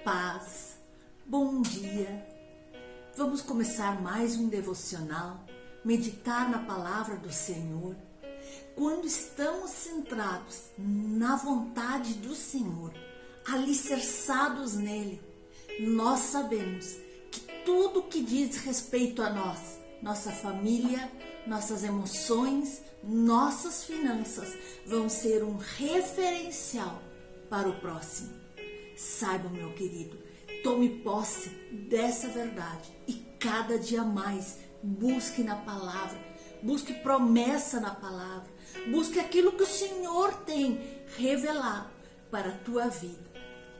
paz, bom dia. Vamos começar mais um devocional, meditar na palavra do Senhor. Quando estamos centrados na vontade do Senhor, alicerçados nele, nós sabemos que tudo que diz respeito a nós, nossa família, nossas emoções, nossas finanças, vão ser um referencial para o próximo. Saiba, meu querido, tome posse dessa verdade e cada dia mais busque na palavra, busque promessa na palavra, busque aquilo que o Senhor tem revelado para a tua vida.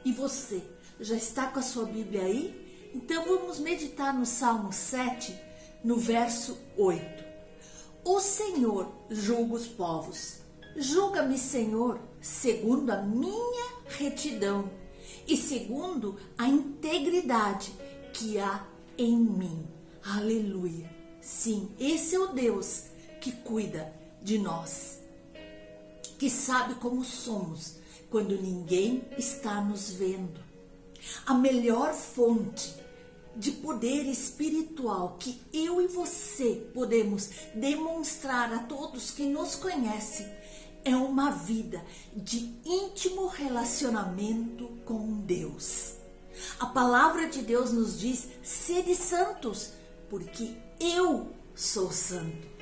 E você, já está com a sua Bíblia aí? Então vamos meditar no Salmo 7, no verso 8. O Senhor julga os povos. Julga-me, Senhor, segundo a minha retidão e segundo a integridade que há em mim. Aleluia. Sim, esse é o Deus que cuida de nós, que sabe como somos quando ninguém está nos vendo. A melhor fonte de poder espiritual que eu e você podemos demonstrar a todos que nos conhecem é uma vida de íntimo relacionamento com Deus. A palavra de Deus nos diz: sede santos, porque eu sou santo.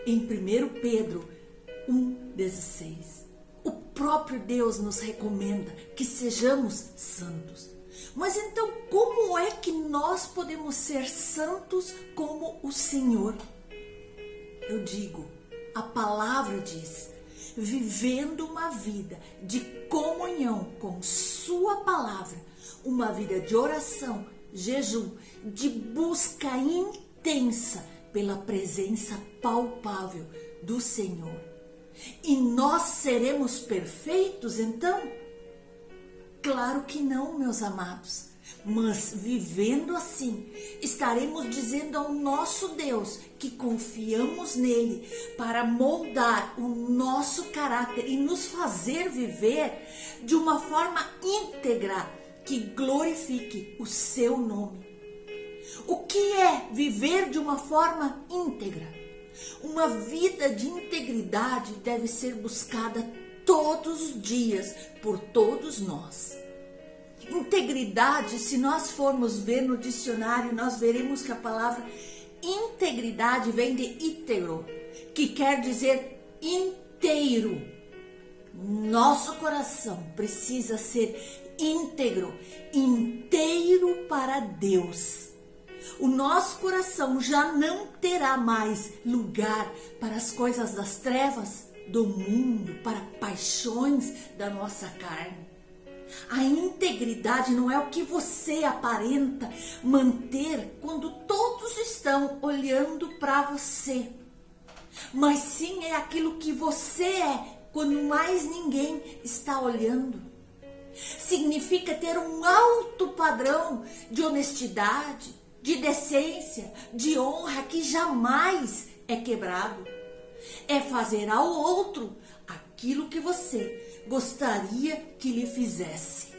Em 1 Pedro 1,16, o próprio Deus nos recomenda que sejamos santos. Mas então, como é que nós podemos ser santos como o Senhor? Eu digo, a palavra diz: vivendo uma vida de comunhão com sua palavra, uma vida de oração, jejum, de busca intensa pela presença palpável do Senhor. E nós seremos perfeitos então? Claro que não, meus amados. Mas vivendo assim, estaremos dizendo ao nosso Deus que confiamos nele para moldar o nosso caráter e nos fazer viver de uma forma íntegra que glorifique o seu nome. O que é viver de uma forma íntegra? Uma vida de integridade deve ser buscada todos os dias por todos nós. Integridade, se nós formos ver no dicionário, nós veremos que a palavra integridade vem de ítero, que quer dizer inteiro. Nosso coração precisa ser íntegro, inteiro para Deus. O nosso coração já não terá mais lugar para as coisas das trevas, do mundo, para paixões da nossa carne. A integridade não é o que você aparenta manter quando todos estão olhando para você, mas sim é aquilo que você é quando mais ninguém está olhando. Significa ter um alto padrão de honestidade, de decência, de honra que jamais é quebrado. É fazer ao outro aquilo que você gostaria que lhe fizesse.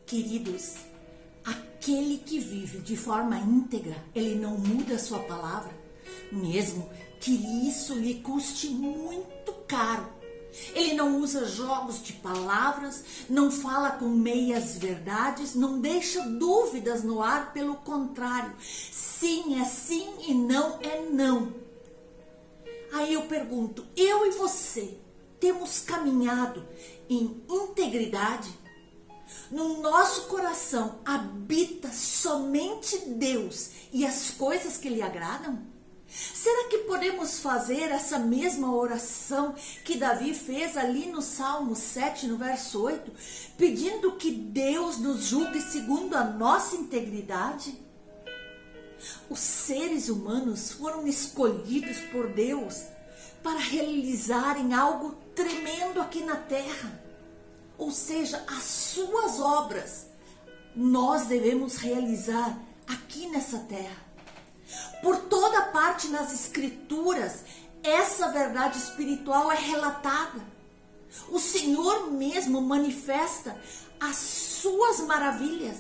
Queridos, aquele que vive de forma íntegra, ele não muda a sua palavra, mesmo que isso lhe custe muito caro. Ele não usa jogos de palavras, não fala com meias verdades, não deixa dúvidas no ar, pelo contrário, sim é sim e não é não. Aí eu pergunto, eu e você temos caminhado em integridade? No nosso coração habita somente Deus e as coisas que lhe agradam? Será que podemos fazer essa mesma oração que Davi fez ali no Salmo 7, no verso 8, pedindo que Deus nos julgue segundo a nossa integridade? Os seres humanos foram escolhidos por Deus para realizarem algo tremendo aqui na terra. Ou seja, as suas obras nós devemos realizar aqui nessa terra. Por toda parte nas Escrituras, essa verdade espiritual é relatada. O Senhor mesmo manifesta as suas maravilhas,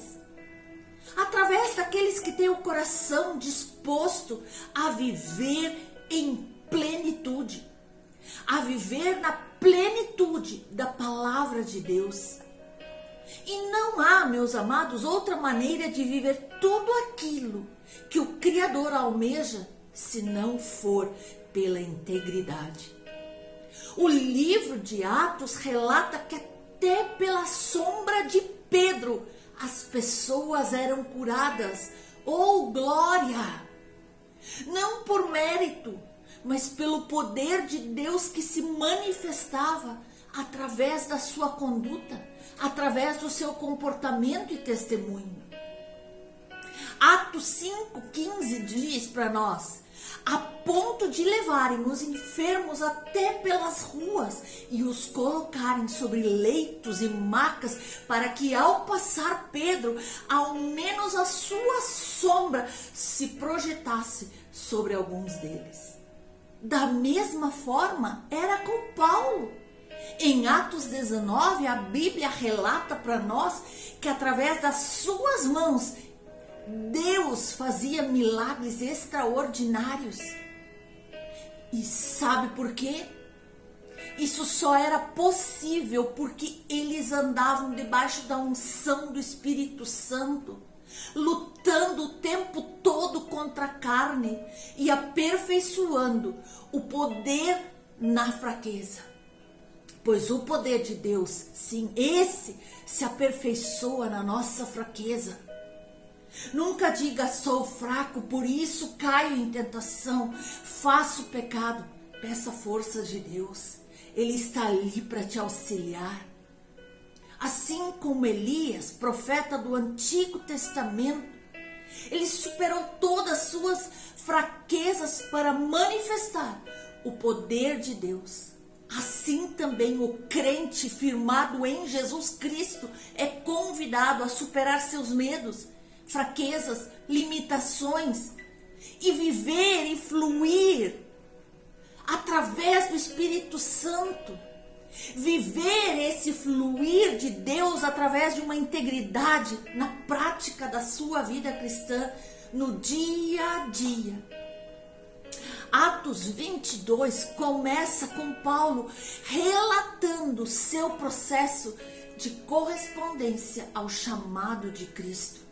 através daqueles que têm o coração disposto a viver em plenitude, a viver na plenitude da palavra de Deus. E não há, meus amados, outra maneira de viver tudo aquilo que o Criador almeja, se não for pela integridade. O livro de Atos relata que até pela sombra de Pedro as pessoas eram curadas. Oh, glória! Não por mérito, mas pelo poder de Deus que se manifestava através da sua conduta, através do seu comportamento e testemunho. Atos 5,15 diz para nós: a ponto de levarem os enfermos até pelas ruas e os colocarem sobre leitos e macas, para que ao passar Pedro, ao menos a sua sombra se projetasse sobre alguns deles. Da mesma forma era com Paulo. Em Atos 19, a Bíblia relata para nós que através das suas mãos Deus fazia milagres extraordinários. E sabe por quê? Isso só era possível porque eles andavam debaixo da unção do Espírito Santo, lutando o tempo todo contra a carne e aperfeiçoando o poder na fraqueza. Pois o poder de Deus, sim, esse se aperfeiçoa na nossa fraqueza. Nunca diga sou fraco, por isso caio em tentação, faço pecado. Peça força de Deus, Ele está ali para te auxiliar. Assim como Elias, profeta do Antigo Testamento, ele superou todas as suas fraquezas para manifestar o poder de Deus. Assim também o crente firmado em Jesus Cristo é convidado a superar seus medos, fraquezas, limitações e viver e fluir através do Espírito Santo. Viver esse fluir de Deus através de uma integridade na prática da sua vida cristã, no dia a dia. Atos 22 começa com Paulo relatando seu processo de correspondência ao chamado de Cristo.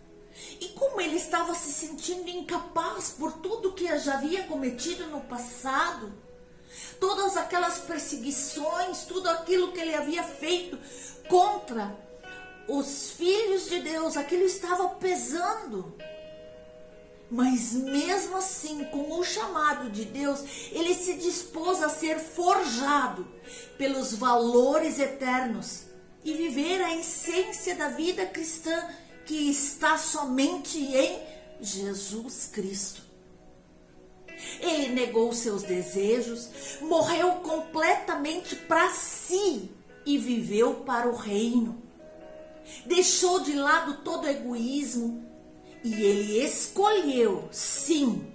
E como ele estava se sentindo incapaz por tudo que já havia cometido no passado, todas aquelas perseguições, tudo aquilo que ele havia feito contra os filhos de Deus, aquilo estava pesando. Mas mesmo assim, com o chamado de Deus, ele se dispôs a ser forjado pelos valores eternos e viver a essência da vida cristã que está somente em Jesus Cristo. Ele negou seus desejos, morreu completamente para si e viveu para o reino. Deixou de lado todo egoísmo e ele escolheu, sim,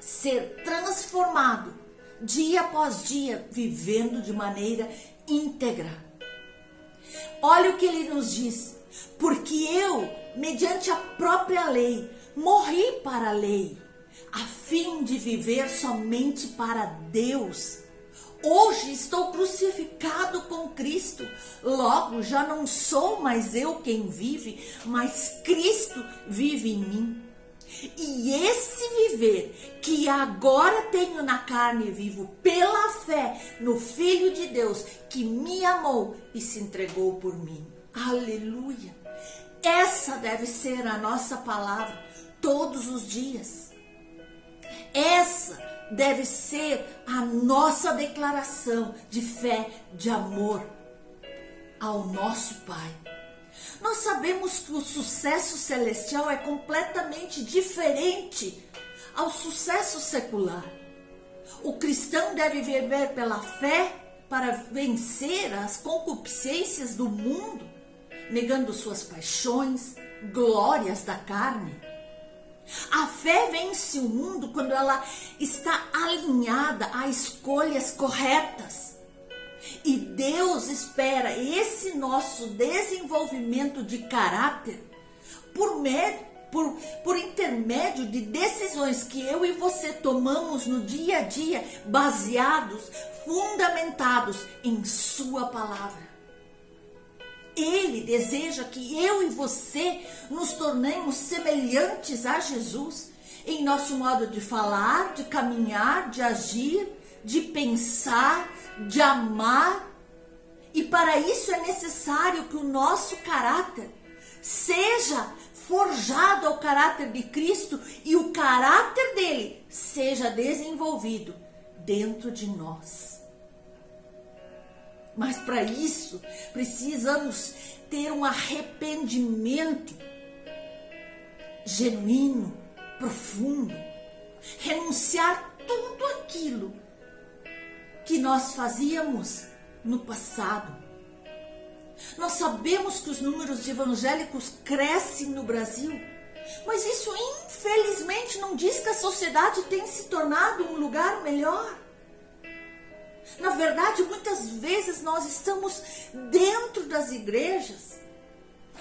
ser transformado dia após dia, vivendo de maneira íntegra. Olha o que ele nos diz: porque eu, mediante a própria lei, morri para a lei, a fim de viver somente para Deus. Hoje estou crucificado com Cristo, logo já não sou mais eu quem vive, mas Cristo vive em mim. E esse viver que agora tenho na carne, vivo pela fé no Filho de Deus, que me amou e se entregou por mim. Aleluia! Essa deve ser a nossa palavra todos os dias. Essa deve ser a nossa declaração de fé, de amor ao nosso Pai. Nós sabemos que o sucesso celestial é completamente diferente ao sucesso secular. O cristão deve viver pela fé para vencer as concupiscências do mundo, negando suas paixões, glórias da carne. A fé vence o mundo quando ela está alinhada a escolhas corretas. E Deus espera esse nosso desenvolvimento de caráter por intermédio de decisões que eu e você tomamos no dia a dia, baseados, fundamentados em sua palavra. Ele deseja que eu e você nos tornemos semelhantes a Jesus em nosso modo de falar, de caminhar, de agir, de pensar, de amar. E para isso é necessário que o nosso caráter seja forjado ao caráter de Cristo e o caráter dele seja desenvolvido dentro de nós. Mas para isso precisamos ter um arrependimento genuíno, profundo, renunciar tudo aquilo que nós fazíamos no passado. Nós sabemos que os números de evangélicos crescem no Brasil, mas isso infelizmente não diz que a sociedade tem se tornado um lugar melhor. Na verdade, muitas vezes nós estamos dentro das igrejas,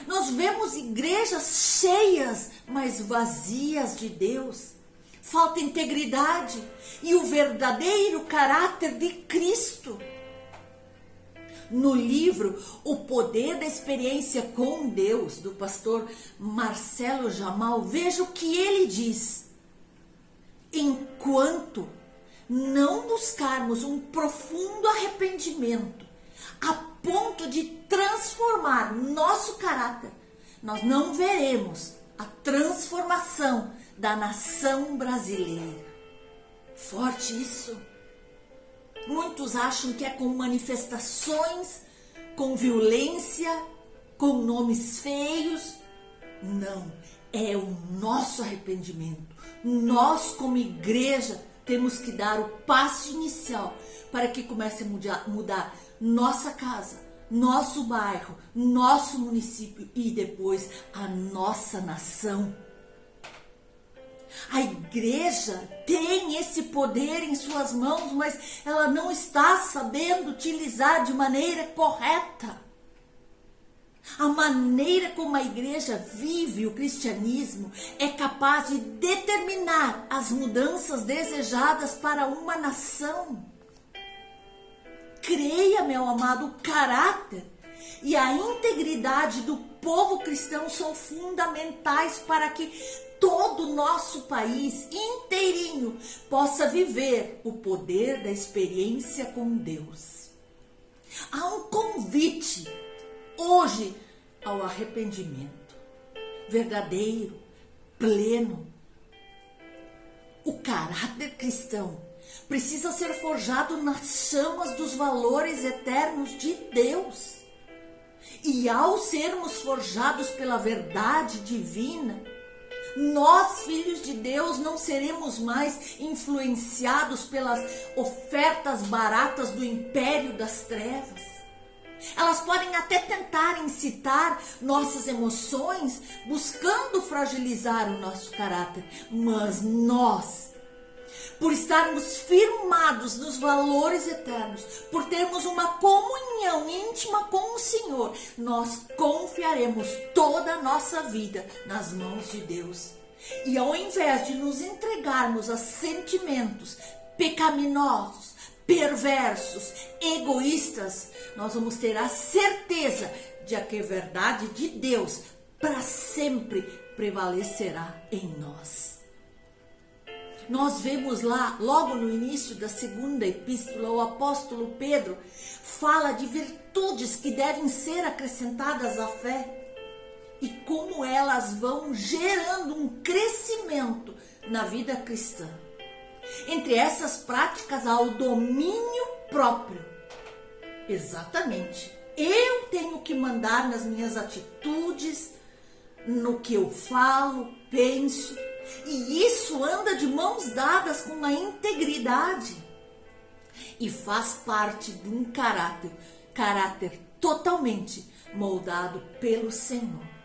nós vemos igrejas cheias, mas vazias de Deus. Falta integridade e o verdadeiro caráter de Cristo. No livro O Poder da Experiência com Deus, do pastor Marcelo Jamal, veja o que ele diz. Enquanto não buscarmos um profundo arrependimento a ponto de transformar nosso caráter, nós não veremos a transformação da nação brasileira. Forte isso. Muitos acham que é com manifestações, com violência, com nomes feios. Não, é o nosso arrependimento. Nós, como igreja, temos que dar o passo inicial para que comece a mudar nossa casa, nosso bairro, nosso município e depois a nossa nação. A igreja tem esse poder em suas mãos, mas ela não está sabendo utilizar de maneira correta. A maneira como a igreja vive o cristianismo é capaz de determinar as mudanças desejadas para uma nação. Creia, meu amado, o caráter e a integridade do povo cristão são fundamentais para que todo o nosso país inteirinho possa viver o poder da experiência com Deus. Há um convite hoje ao arrependimento verdadeiro, pleno. O caráter cristão precisa ser forjado nas chamas dos valores eternos de Deus. E ao sermos forjados pela verdade divina, nós, filhos de Deus, não seremos mais influenciados pelas ofertas baratas do império das trevas. Elas podem até tentar incitar nossas emoções, buscando fragilizar o nosso caráter, mas nós, por estarmos firmados nos valores eternos, por termos uma comunhão íntima com o Senhor, nós confiaremos toda a nossa vida nas mãos de Deus. E ao invés de nos entregarmos a sentimentos pecaminosos, perversos, egoístas, nós vamos ter a certeza de que a verdade de Deus para sempre prevalecerá em nós. Nós vemos lá, logo no início da segunda epístola, o apóstolo Pedro fala de virtudes que devem ser acrescentadas à fé e como elas vão gerando um crescimento na vida cristã. Entre essas práticas há o domínio próprio. Exatamente. Eu tenho que mandar nas minhas atitudes, no que eu falo, penso. E isso anda de mãos dadas com a integridade e faz parte de um caráter totalmente moldado pelo Senhor.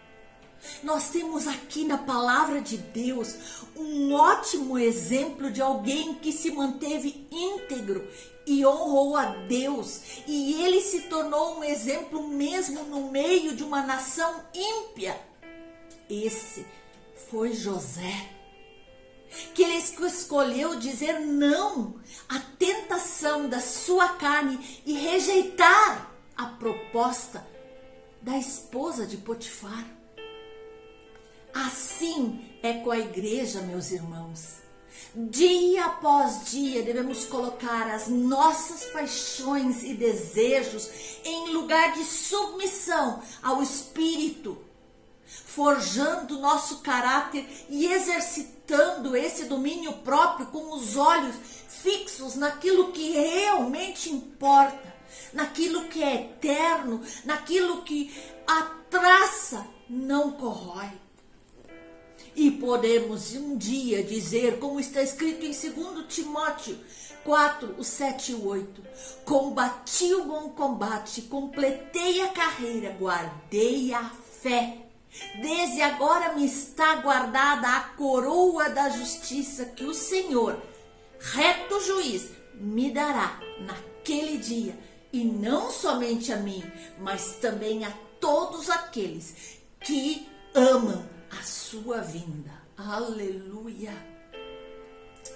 Nós temos aqui na palavra de Deus um ótimo exemplo de alguém que se manteve íntegro e honrou a Deus, e ele se tornou um exemplo mesmo no meio de uma nação ímpia. Esse foi José, que ele escolheu dizer não à tentação da sua carne e rejeitar a proposta da esposa de Potifar. Assim é com a igreja, meus irmãos. Dia após dia devemos colocar as nossas paixões e desejos em lugar de submissão ao Espírito, forjando nosso caráter e exercitando esse domínio próprio com os olhos fixos naquilo que realmente importa, naquilo que é eterno, naquilo que a traça não corrói. E podemos um dia dizer, como está escrito em 2 Timóteo 4, 7 e 8, combati o bom combate, completei a carreira, guardei a fé. Desde agora me está guardada a coroa da justiça que o Senhor, reto juiz, me dará naquele dia. E não somente a mim, mas também a todos aqueles que amam a sua vinda. Aleluia,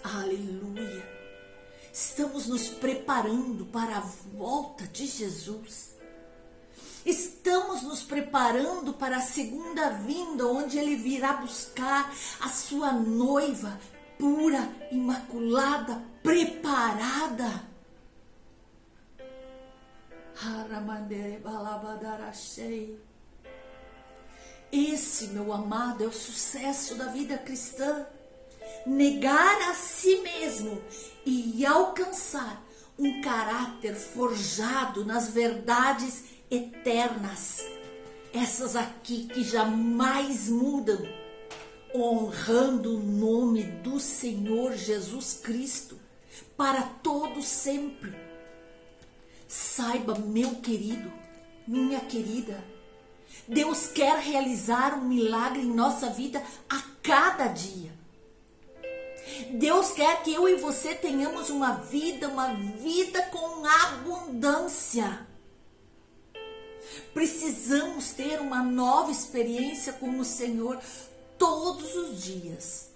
aleluia. Estamos nos preparando para a volta de Jesus. Estamos nos preparando para a segunda vinda, onde ele virá buscar a sua noiva pura, imaculada, preparada. Esse, meu amado, é o sucesso da vida cristã. Negar a si mesmo e alcançar um caráter forjado nas verdades eternas. Essas aqui que jamais mudam, honrando o nome do Senhor Jesus Cristo para todo sempre. Saiba, meu querido, minha querida, Deus quer realizar um milagre em nossa vida a cada dia. Deus quer que eu e você tenhamos uma vida com abundância. Precisamos ter uma nova experiência com o Senhor todos os dias.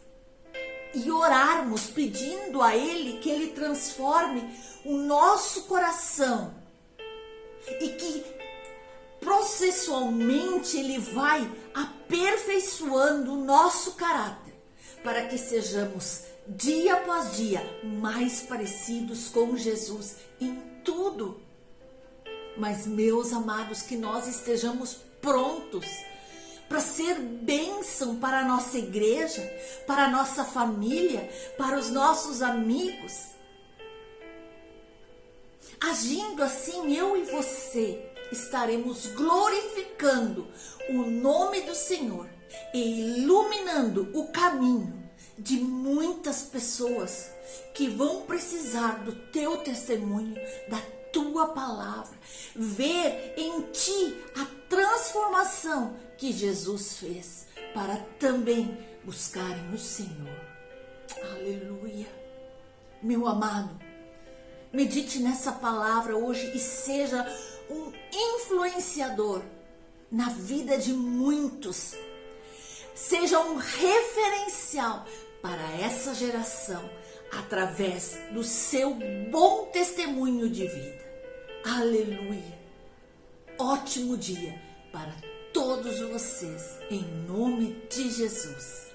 E orarmos pedindo a Ele que Ele transforme o nosso coração. E que processualmente Ele vai aperfeiçoando o nosso caráter, para que sejamos dia após dia mais parecidos com Jesus em tudo. Mas, meus amados, que nós estejamos prontos para ser bênção para a nossa igreja, para a nossa família, para os nossos amigos. Agindo assim, eu e você estaremos glorificando o nome do Senhor e iluminando o caminho de muitas pessoas que vão precisar do teu testemunho, da tua palavra, ver em ti a transformação que Jesus fez, para também buscarem o Senhor. Aleluia. Meu amado, medite nessa palavra hoje e seja um influenciador na vida de muitos. Seja um referencial para essa geração através do seu bom testemunho de vida. Aleluia. Ótimo dia para todos vocês, em nome de Jesus.